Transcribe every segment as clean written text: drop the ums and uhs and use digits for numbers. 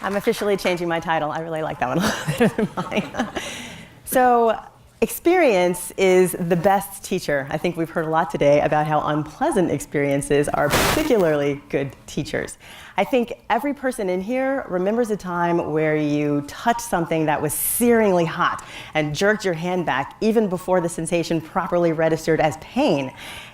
I'm officially changing my title. I really like that one a lot better than mine. So, experience is the best teacher. I think we've heard a lot today about how unpleasant experiences are particularly good teachers. I think every person in here remembers a time where you touched something that was searingly hot and jerked your hand back even before the sensation properly registered as pain.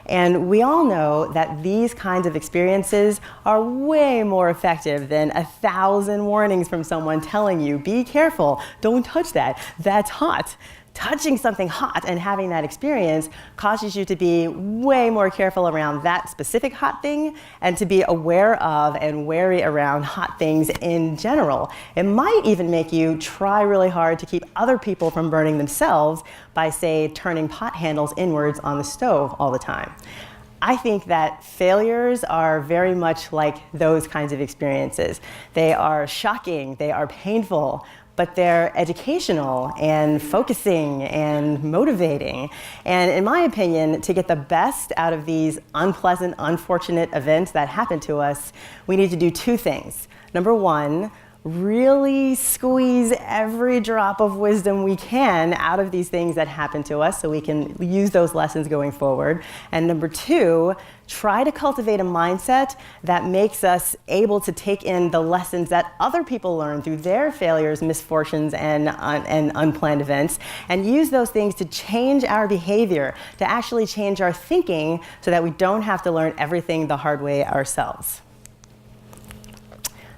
And we all know that these kinds of experiences are way more effective than 1,000 warnings from someone telling you, be careful, don't touch that, that's hot. Touching something hot and having that experience causes you to be way more careful around that specific hot thing and to be aware of and wary around hot things in general. It might even make you try really hard to keep other people from burning themselves by, say, turning pot handles inwards on the stove all the time. I think that failures are very much like those kinds of experiences. They are shocking, they are painful, but they're educational and focusing and motivating. And in my opinion, to get the best out of these unpleasant, unfortunate events that happen to us, we need to do two things. Number one, really squeeze every drop of wisdom we can out of these things that happen to us so we can use those lessons going forward. And number two, try to cultivate a mindset that makes us able to take in the lessons that other people learn through their failures, misfortunes, and unplanned events, and use those things to change our behavior, to actually change our thinking so that we don't have to learn everything the hard way ourselves.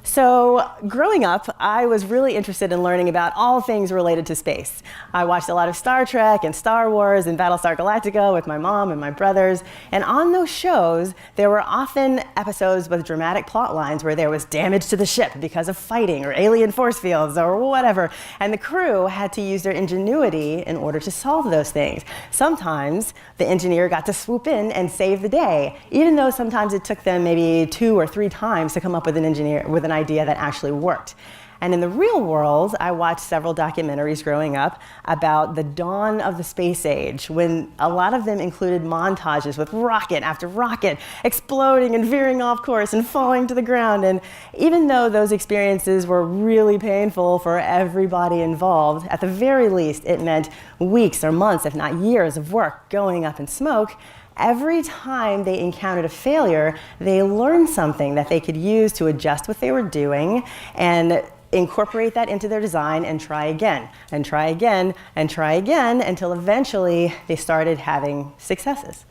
So growing up, I was really interested in learning about all things related to space. I watched a lot of Star Trek and Star Wars and Battlestar Galactica with my mom and my brothers. And on those shows, there were often episodes with dramatic plot lines where there was damage to the ship because of fighting or alien force fields or whatever. And the crew had to use their ingenuity in order to solve those things. Sometimes the engineer got to swoop in and save the day, even though sometimes it took them maybe 2 or 3 times to come up with an idea that actually worked. And in the real world, I watched several documentaries growing up about the dawn of the space age, when a lot of them included montages with rocket after rocket exploding and veering off course and falling to the ground. And even though those experiences were really painful for everybody involved, at the very least, it meant weeks or months, if not years, of work going up in smoke. Every time they encountered a failure, they learned something that they could use to adjust what they were doing and incorporate that into their design and try again, and try again, and try again, until eventually they started having successes.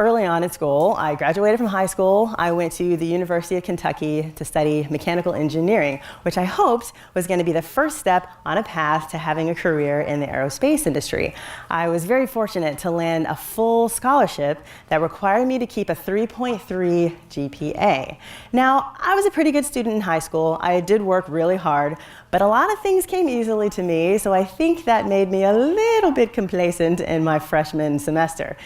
Early on in school, I graduated from high school. I went to the University of Kentucky to study mechanical engineering, which I hoped was going to be the first step on a path to having a career in the aerospace industry. I was very fortunate to land a full scholarship that required me to keep a 3.3 GPA. Now, I was a pretty good student in high school. I did work really hard, but a lot of things came easily to me, so I think that made me a little bit complacent in my freshman semester.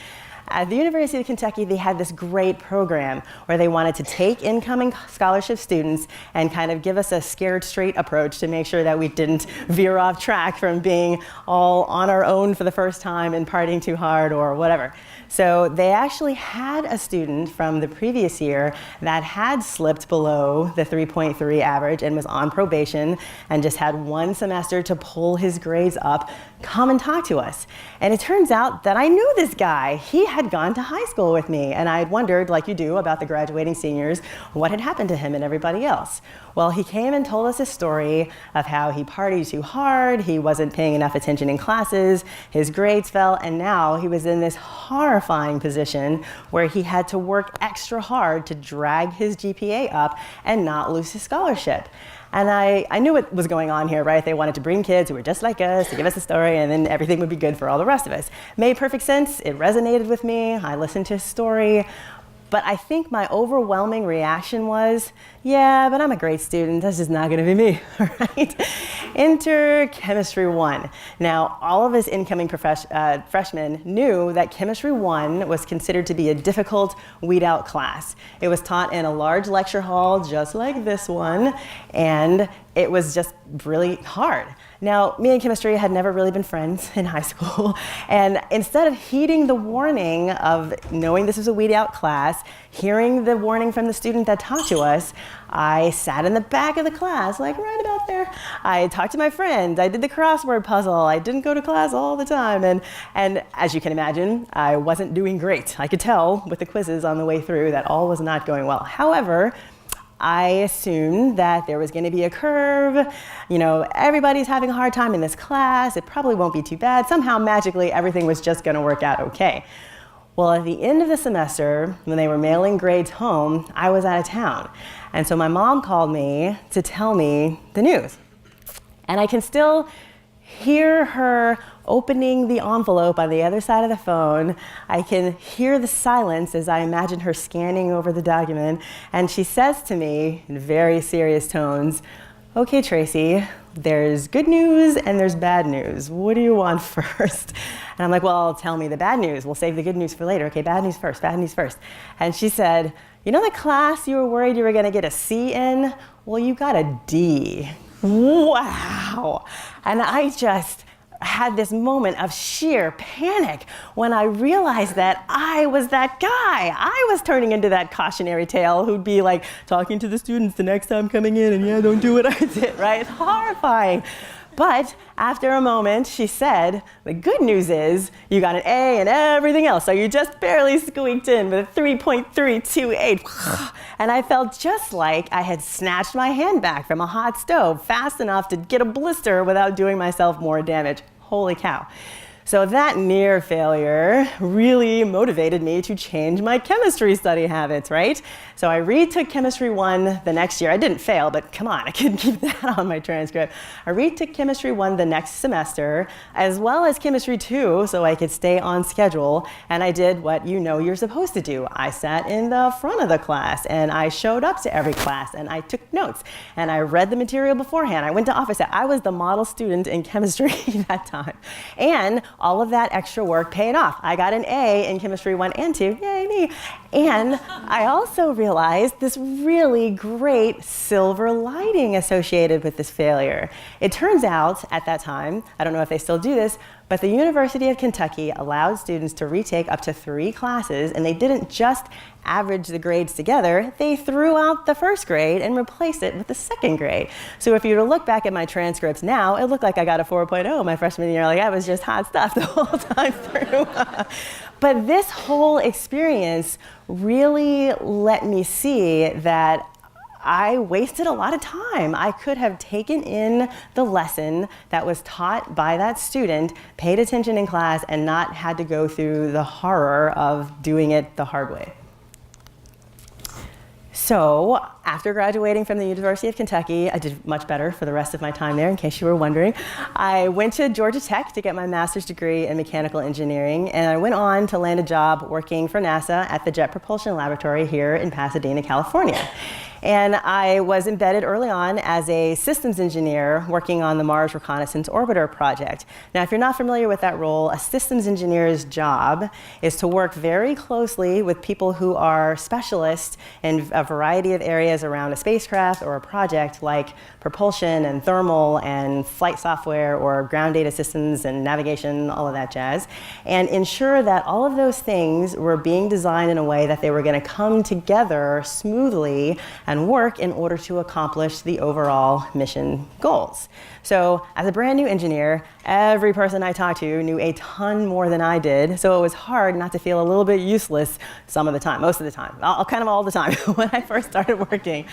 At the University of Kentucky, they had this great program where they wanted to take incoming scholarship students and kind of give us a scared straight approach to make sure that we didn't veer off track from being all on our own for the first time and partying too hard or whatever. So they actually had a student from the previous year that had slipped below the 3.3 average and was on probation and just had 1 semester to pull his grades up, come and talk to us. And it turns out that I knew this guy. He had gone to high school with me, and I had wondered, like you do, about the graduating seniors, what had happened to him and everybody else. Well, he came and told us a story of how he partied too hard, he wasn't paying enough attention in classes, his grades fell, and now he was in this horrifying position where he had to work extra hard to drag his GPA up and not lose his scholarship. And I knew what was going on here, right? They wanted to bring kids who were just like us to give us a story, and then everything would be good for all the rest of us. Made perfect sense. It resonated with me. I listened to his story. But I think my overwhelming reaction was, yeah, but I'm a great student. This is not going to be me, right? Enter Chemistry 1. Now, all of us incoming freshmen knew that Chemistry 1 was considered to be a difficult, weed-out class. It was taught in a large lecture hall just like this one, and it was just really hard. Now, me and chemistry had never really been friends in high school, and instead of heeding the warning of knowing this was a weed-out class, hearing the warning from the student that taught to us, I sat in the back of the class, like right about there. I talked to my friends. I did the crossword puzzle. I didn't go to class all the time. And as you can imagine, I wasn't doing great. I could tell with the quizzes on the way through that all was not going well. However, I assumed that there was going to be a curve. You know, everybody's having a hard time in this class. It probably won't be too bad. Somehow, magically, everything was just going to work out okay. Well, at the end of the semester, when they were mailing grades home, I was out of town. And so my mom called me to tell me the news. And I can still hear her opening the envelope on the other side of the phone. I can hear the silence as I imagine her scanning over the document. And she says to me in very serious tones, "Okay, Tracy, there's good news and there's bad news. What do you want first?" And I'm like, "Well, tell me the bad news. We'll save the good news for later. Okay, bad news first, bad news first." And she said, "You know the class you were worried you were going to get a C in? Well, you got a D." Wow. And I just had this moment of sheer panic when I realized that I was that guy. I was turning into that cautionary tale who'd be like talking to the students the next time coming in and, "Yeah, don't do what I did," right? It's horrifying. But after a moment, she said, "The good news is you got an A and everything else, so you just barely squeaked in with a 3.328. And I felt just like I had snatched my hand back from a hot stove fast enough to get a blister without doing myself more damage. Holy cow. So that near failure really motivated me to change my chemistry study habits, right? So I retook Chemistry 1 the next year. I didn't fail, but come on, I couldn't keep that on my transcript. I retook Chemistry 1 the next semester, as well as Chemistry 2, so I could stay on schedule. And I did what you know you're supposed to do. I sat in the front of the class, and I showed up to every class, and I took notes, and I read the material beforehand. I went to office. I was the model student in chemistry that time. And all of that extra work paid off. I got an A in Chemistry 1 and 2, yay me. And I also realized this really great silver lining associated with this failure. It turns out at that time, I don't know if they still do this, but the University of Kentucky allowed students to retake up to 3 classes, and they didn't just average the grades together, they threw out the first grade and replaced it with the second grade. So if you were to look back at my transcripts now, it looked like I got a 4.0 my freshman year. Like I was just hot stuff the whole time through. But this whole experience really let me see that I wasted a lot of time. I could have taken in the lesson that was taught by that student, paid attention in class, and not had to go through the horror of doing it the hard way. So after graduating from the University of Kentucky, I did much better for the rest of my time there, in case you were wondering. I went to Georgia Tech to get my master's degree in mechanical engineering, and I went on to land a job working for NASA at the Jet Propulsion Laboratory here in Pasadena, California. And I was embedded early on as a systems engineer working on the Mars Reconnaissance Orbiter project. Now, if you're not familiar with that role, a systems engineer's job is to work very closely with people who are specialists in a variety of areas around a spacecraft or a project like propulsion and thermal and flight software or ground data systems and navigation, all of that jazz, and ensure that all of those things were being designed in a way that they were going to come together smoothly and work in order to accomplish the overall mission goals. So as a brand new engineer, every person I talked to knew a ton more than I did, so it was hard not to feel a little bit useless some of the time, most of the time, kind of all the time when I first started working.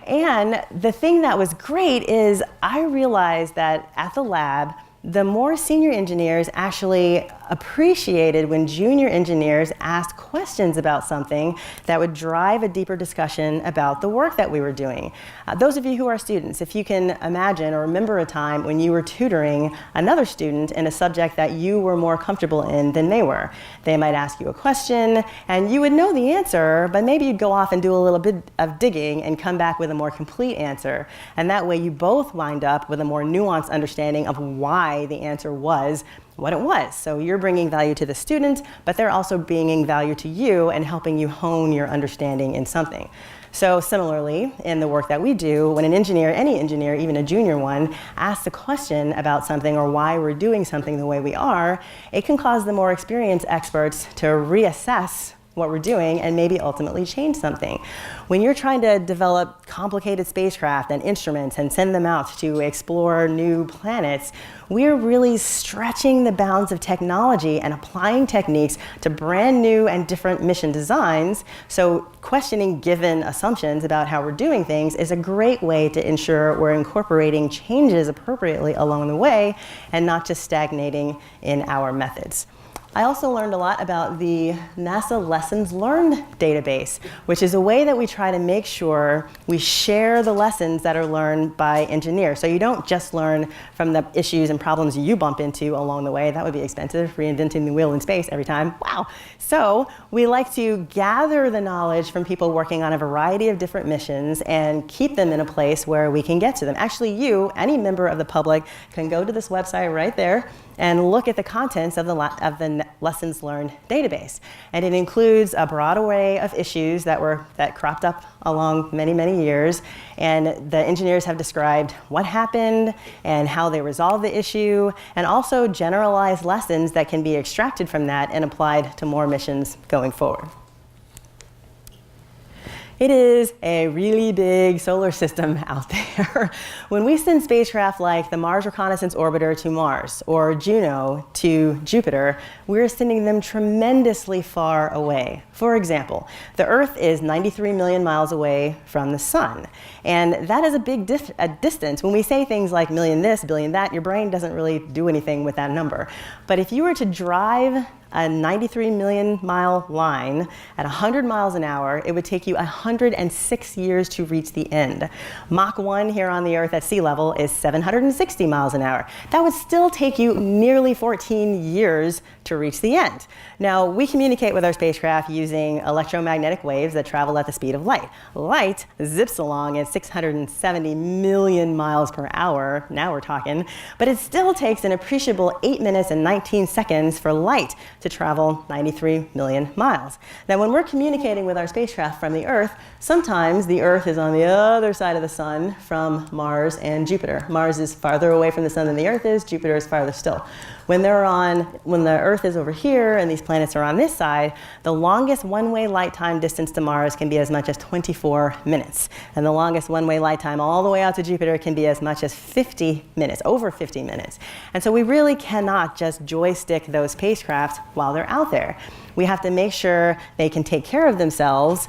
And the thing that was great is I realized that at the lab, the more senior engineers actually appreciated when junior engineers asked questions about something that would drive a deeper discussion about the work that we were doing. Those of you who are students, if you can imagine or remember a time when you were tutoring another student in a subject that you were more comfortable in than they were. They might ask you a question and you would know the answer, but maybe you'd go off and do a little bit of digging and come back with a more complete answer. And that way you both wind up with a more nuanced understanding of why the answer was what it was. So you're bringing value to the student, but they're also bringing value to you and helping you hone your understanding in something. So similarly, in the work that we do, when an engineer, any engineer, even a junior one, asks a question about something or why we're doing something the way we are, it can cause the more experienced experts to reassess what we're doing and maybe ultimately change something. When you're trying to develop complicated spacecraft and instruments and send them out to explore new planets, we're really stretching the bounds of technology and applying techniques to brand new and different mission designs. So questioning given assumptions about how we're doing things is a great way to ensure we're incorporating changes appropriately along the way and not just stagnating in our methods. I also learned a lot about the NASA Lessons Learned database, which is a way that we try to make sure we share the lessons that are learned by engineers. So you don't just learn from the issues and problems you bump into along the way. That would be expensive, reinventing the wheel in space every time. Wow. So we like to gather the knowledge from people working on a variety of different missions and keep them in a place where we can get to them. Actually, you, any member of the public, can go to this website right there and look at the contents of the Lessons Learned database. And it includes a broad array of issues that cropped up along many, many years. And the engineers have described what happened and how they resolved the issue, and also generalized lessons that can be extracted from that and applied to more missions going forward. It is a really big solar system out there. When we send spacecraft like the Mars Reconnaissance Orbiter to Mars or Juno to Jupiter, we're sending them tremendously far away. For example, the Earth is 93 million miles away from the Sun. And that is a big distance. When we say things like million this, billion that, your brain doesn't really do anything with that number. But if you were to drive a 93 million mile line at 100 miles an hour, it would take you 106 years to reach the end. Mach 1 here on the Earth at sea level is 760 miles an hour. That would still take you nearly 14 years to reach the end. Now, we communicate with our spacecraft using electromagnetic waves that travel at the speed of light. Light zips along at 670 million miles per hour, now we're talking, but it still takes an appreciable 8 minutes and 19 seconds for light to travel 93 million miles. Now, when we're communicating with our spacecraft from the Earth, sometimes the Earth is on the other side of the Sun from Mars and Jupiter. Mars is farther away from the Sun than the Earth is, Jupiter is farther still. When the Earth is over here and these planets are on this side, the longest one-way light time distance to Mars can be as much as 24 minutes. And the longest one-way light time all the way out to Jupiter can be as much as 50 minutes, over 50 minutes. And so we really cannot just joystick those spacecraft while they're out there. We have to make sure they can take care of themselves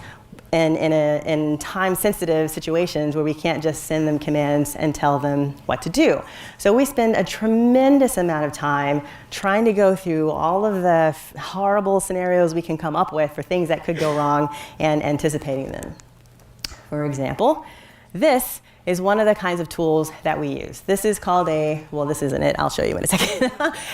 in time-sensitive situations where we can't just send them commands and tell them what to do. So we spend a tremendous amount of time trying to go through all of the horrible scenarios we can come up with for things that could go wrong and anticipating them. For example, this is one of the kinds of tools that we use. This is called well, this isn't it, I'll show you in a second.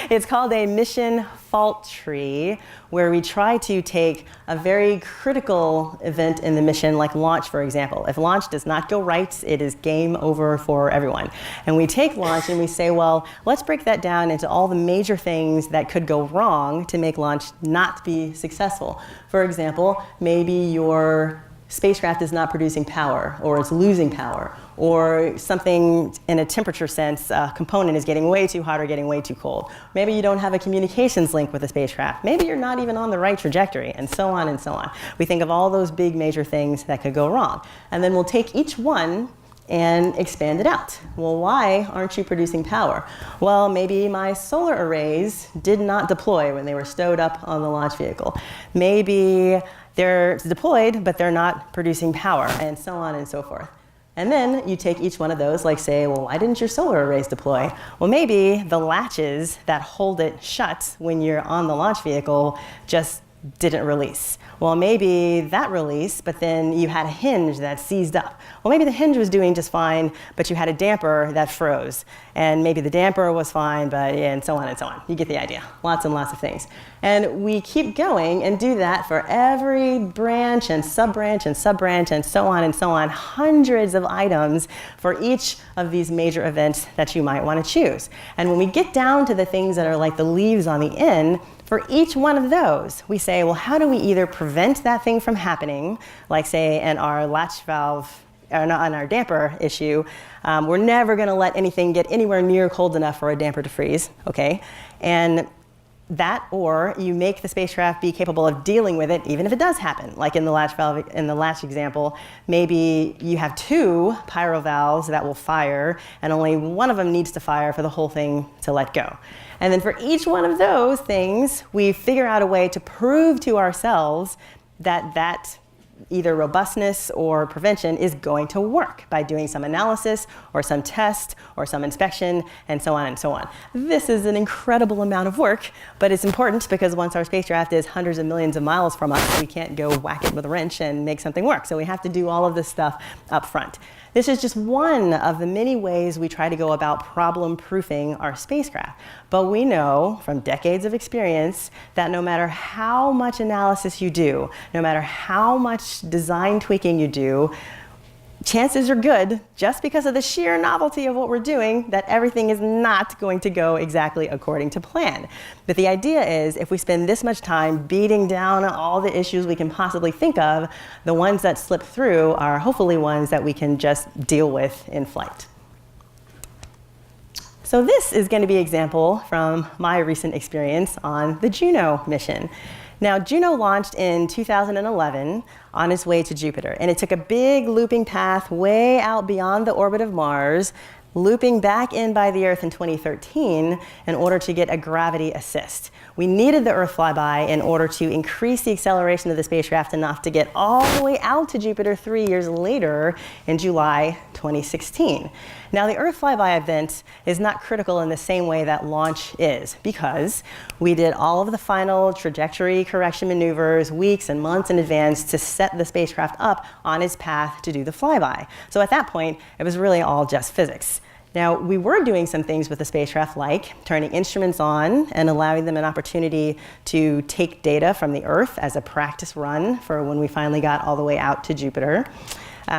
It's called a mission fault tree, where we try to take a very critical event in the mission, like launch, for example. If launch does not go right, it is game over for everyone. And we take launch and we say, well, let's break that down into all the major things that could go wrong to make launch not be successful. For example, maybe your spacecraft is not producing power, or it's losing power, or something in a temperature sense, a component is getting way too hot or getting way too cold. Maybe you don't have a communications link with the spacecraft. Maybe you're not even on the right trajectory, and so on and so on. We think of all those big major things that could go wrong. And then we'll take each one and expand it out. Well, why aren't you producing power? Well, maybe my solar arrays did not deploy when they were stowed up on the launch vehicle. Maybe they're deployed, but they're not producing power, and so on and so forth. And then you take each one of those, like say, well, why didn't your solar arrays deploy? Well, maybe the latches that hold it shut when you're on the launch vehicle just didn't release. Well, maybe that released, but then you had a hinge that seized up. Well, maybe the hinge was doing just fine, but you had a damper that froze. And maybe the damper was fine, but yeah, and so on and so on. You get the idea. Lots and lots of things. And we keep going and do that for every branch and sub-branch and sub-branch and so on and so on. Hundreds of items for each of these major events that you might want to choose. And when we get down to the things that are like the leaves on the end, for each one of those, we say, well, how do we either prevent that thing from happening, like say in our latch valve, on our damper issue, we're never going to let anything get anywhere near cold enough for a damper to freeze, okay? And That, or you make the spacecraft be capable of dealing with it even if it does happen. Like in the latch example, maybe you have 2 pyro valves that will fire and only one of them needs to fire for the whole thing to let go. And then for each one of those things, we figure out a way to prove to ourselves that either robustness or prevention is going to work by doing some analysis or some test or some inspection and so on and so on. This is an incredible amount of work, but it's important because once our spacecraft is hundreds of millions of miles from us, we can't go whack it with a wrench and make something work. So we have to do all of this stuff up front. This is just one of the many ways we try to go about problem-proofing our spacecraft. But we know from decades of experience that no matter how much analysis you do, no matter how much design tweaking you do, chances are good, just because of the sheer novelty of what we're doing, that everything is not going to go exactly according to plan. But the idea is, if we spend this much time beating down all the issues we can possibly think of, the ones that slip through are hopefully ones that we can just deal with in flight. So this is going to be an example from my recent experience on the Juno mission. Now, Juno launched in 2011 on its way to Jupiter, and it took a big looping path way out beyond the orbit of Mars, looping back in by the Earth in 2013 in order to get a gravity assist. We needed the Earth flyby in order to increase the acceleration of the spacecraft enough to get all the way out to Jupiter 3 years later in July 2016. Now, the Earth flyby event is not critical in the same way that launch is, because we did all of the final trajectory correction maneuvers weeks and months in advance to set the spacecraft up on its path to do the flyby. So at that point, it was really all just physics. Now, we were doing some things with the spacecraft, like turning instruments on and allowing them an opportunity to take data from the Earth as a practice run for when we finally got all the way out to Jupiter.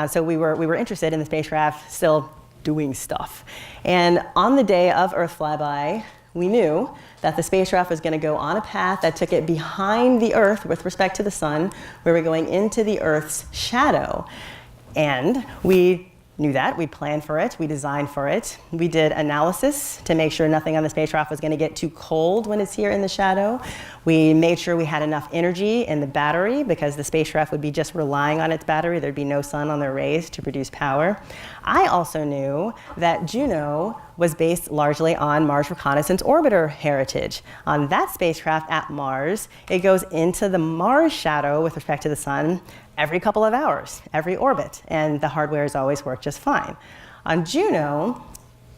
So we were interested in the spacecraft still doing stuff. And on the day of Earth flyby, we knew that the spacecraft was going to go on a path that took it behind the Earth with respect to the sun. We were going into the Earth's shadow. And we knew that. We planned for it. We designed for it. We did analysis to make sure nothing on the spacecraft was going to get too cold when it's here in the shadow. We made sure we had enough energy in the battery because the spacecraft would be just relying on its battery. There'd be no sun on their rays to produce power. I also knew that Juno was based largely on Mars Reconnaissance Orbiter heritage. On that spacecraft at Mars, it goes into the Mars shadow with respect to the sun every couple of hours, every orbit, and the hardware has always worked just fine. On Juno,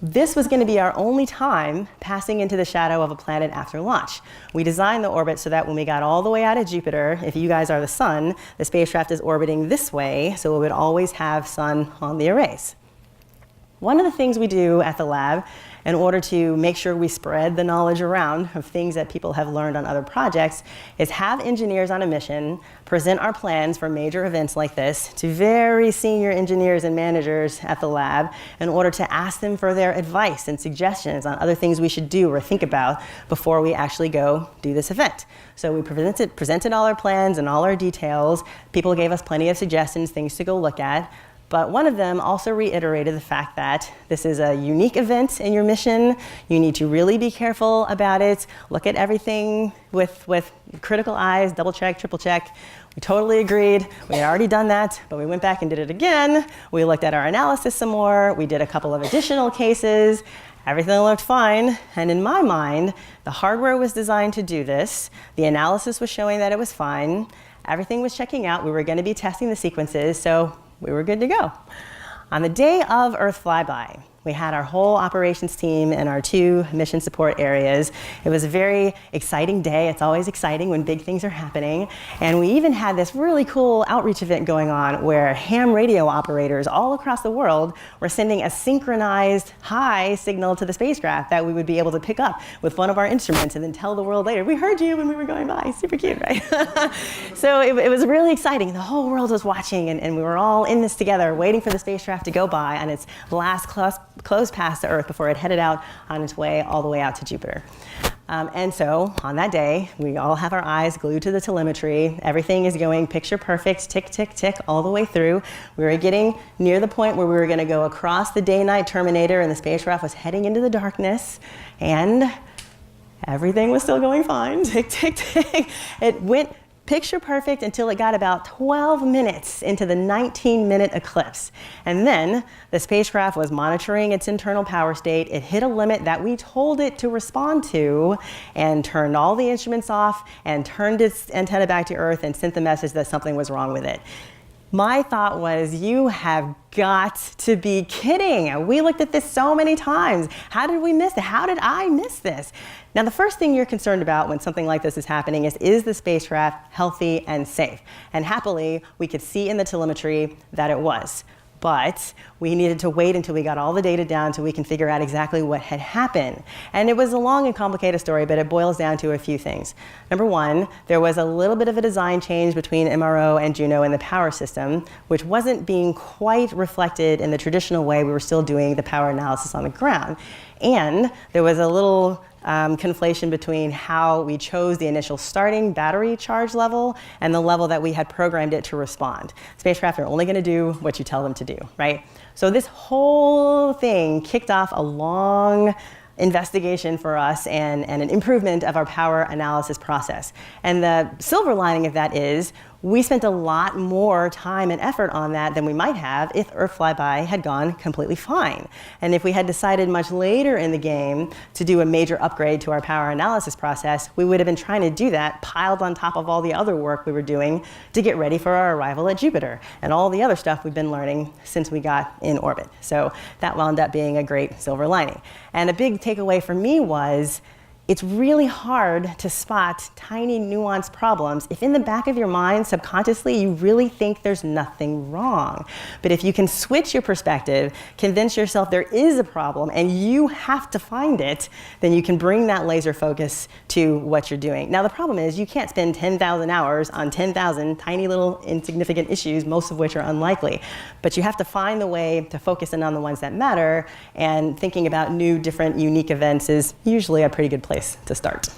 this was going to be our only time passing into the shadow of a planet after launch. We designed the orbit so that when we got all the way out of Jupiter, if you guys are the sun, the spacecraft is orbiting this way, so it would always have sun on the arrays. One of the things we do at the lab in order to make sure we spread the knowledge around of things that people have learned on other projects is have engineers on a mission present our plans for major events like this to very senior engineers and managers at the lab in order to ask them for their advice and suggestions on other things we should do or think about before we actually go do this event. So we presented all our plans and all our details. People gave us plenty of suggestions, things to go look at. But one of them also reiterated the fact that this is a unique event in your mission. You need to really be careful about it. Look at everything with critical eyes, double check, triple check. We totally agreed. We had already done that, but we went back and did it again. We looked at our analysis some more. We did a couple of additional cases. Everything looked fine. And in my mind, the hardware was designed to do this. The analysis was showing that it was fine. Everything was checking out. We were going to be testing the sequences, so we were good to go. On the day of Earth flyby, we had our whole operations team in our 2 mission support areas. It was a very exciting day. It's always exciting when big things are happening. And we even had this really cool outreach event going on where ham radio operators all across the world were sending a synchronized high signal to the spacecraft that we would be able to pick up with one of our instruments and then tell the world later, we heard you when we were going by. Super cute, right? So it was really exciting. The whole world was watching, and we were all in this together, waiting for the spacecraft to go by on its last close past the Earth before it headed out on its way all the way out to Jupiter. And so on that day, we all have our eyes glued to the telemetry. Everything is going picture perfect, tick, tick, tick, all the way through. We were getting near the point where we were going to go across the day-night terminator and the spacecraft was heading into the darkness. And Everything was still going fine. Tick, tick, tick. It went picture perfect until it got about 12 minutes into the 19-minute eclipse. And then the spacecraft was monitoring its internal power state. It hit a limit that we told it to respond to and turned all the instruments off and turned its antenna back to Earth and sent the message that something was wrong with it. My thought was, you have got to be kidding. We looked at this so many times. How did we miss it? How did I miss this? Now, the first thing you're concerned about when something like this is happening is the spacecraft healthy and safe? And happily, we could see in the telemetry that it was. But we needed to wait until we got all the data down so we can figure out exactly what had happened. And it was a long and complicated story, but it boils down to a few things. Number one, there was a little bit of a design change between MRO and Juno in the power system, which wasn't being quite reflected in the traditional way we were still doing the power analysis on the ground. And there was a little conflation between how we chose the initial starting battery charge level and the level that we had programmed it to respond. Spacecraft are only going to do what you tell them to do, right? So this whole thing kicked off a long investigation for us and an improvement of our power analysis process. And the silver lining of that is we spent a lot more time and effort on that than we might have if Earth Flyby had gone completely fine. And if we had decided much later in the game to do a major upgrade to our power analysis process, we would have been trying to do that piled on top of all the other work we were doing to get ready for our arrival at Jupiter and all the other stuff we've been learning since we got in orbit. So that wound up being a great silver lining. And a big takeaway for me was, it's really hard to spot tiny nuanced problems if in the back of your mind, subconsciously, you really think there's nothing wrong. But if you can switch your perspective, convince yourself there is a problem and you have to find it, then you can bring that laser focus to what you're doing. Now, the problem is you can't spend 10,000 hours on 10,000 tiny little insignificant issues, most of which are unlikely. But you have to find the way to focus in on the ones that matter, and thinking about new, different, unique events is usually a pretty good place to start.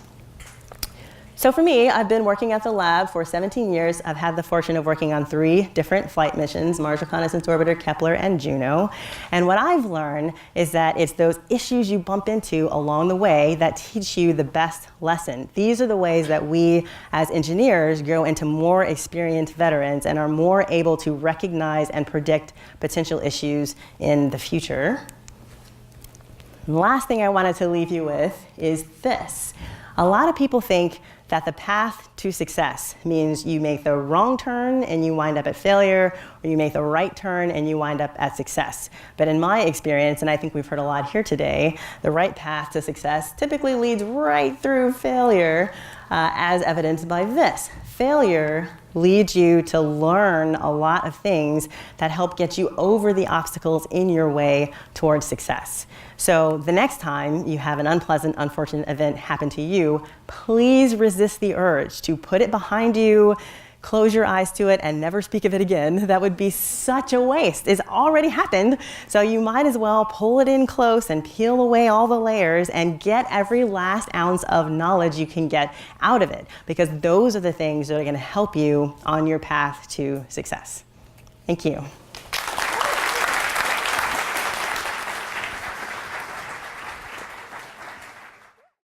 So for me, I've been working at the lab for 17 years. I've had the fortune of working on 3 different flight missions: Mars Reconnaissance Orbiter, Kepler, and Juno. And what I've learned is that it's those issues you bump into along the way that teach you the best lesson. These are the ways that we as engineers grow into more experienced veterans and are more able to recognize and predict potential issues in the future. And the last thing I wanted to leave you with is this. A lot of people think that the path to success means you make the wrong turn and you wind up at failure, or you make the right turn and you wind up at success. But in my experience, and I think we've heard a lot here today, the right path to success typically leads right through failure, as evidenced by this. Failure leads you to learn a lot of things that help get you over the obstacles in your way towards success. So the next time you have an unpleasant, unfortunate event happen to you, please resist the urge to put it behind you, close your eyes to it, and never speak of it again. That would be such a waste. It's already happened, so you might as well pull it in close and peel away all the layers and get every last ounce of knowledge you can get out of it, because those are the things that are going to help you on your path to success. Thank you.